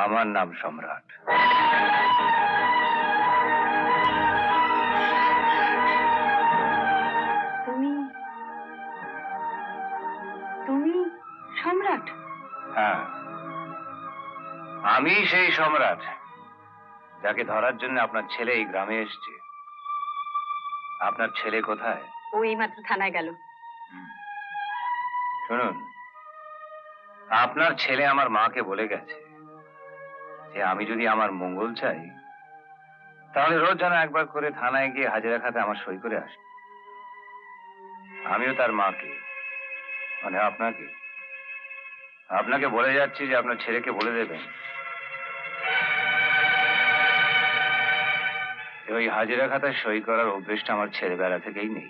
আমার নাম সম্রাট। তুমি তুমি সম্রাট? হ্যাঁ, আমি সেই সম্রাট যাকে ধরার জন্য আপনার ছেলে এই গ্রামে এসেছে। আপনার ছেলে কোথায়? ও এইমাত্র থানায় গেল। শুনুন, আপনার ছেলে আমার মাকে বলে গেছে যে আমি যদি আমার মঙ্গল চাই তাহলে রোজ যেন একবার করে থানায় গিয়ে হাজিরা খাতে আমার সই করে আসে। আমিও তার মাকে, মানে আপনাকে আপনাকে বলে যাচ্ছি যে আপনার ছেলেকে বলে দেবেন যে ওই হাজিরা খাতায় সই করার অভ্যেসটা আমার ছেলেবেলা থেকেই নেই।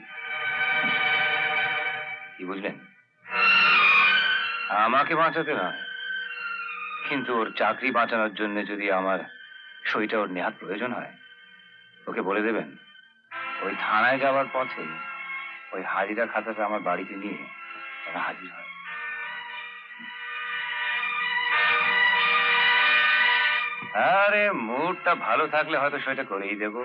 কি বুঝলেন? আমাকে বাঁচাতে নয়, কিন্তু ওর চাকরি বাঁচানোর জন্য যদি আমার সইটা ওর নেহাত প্রয়োজন হয়, ওকে বলে দেবেন ওই থানায় যাওয়ার পথে ওই হাজিরা খাতাটা আমার বাড়িতে নিয়ে যেন হাজির হয়। আরে মুডটা ভালো থাকলে হয়তো সেটা করেই দেবো।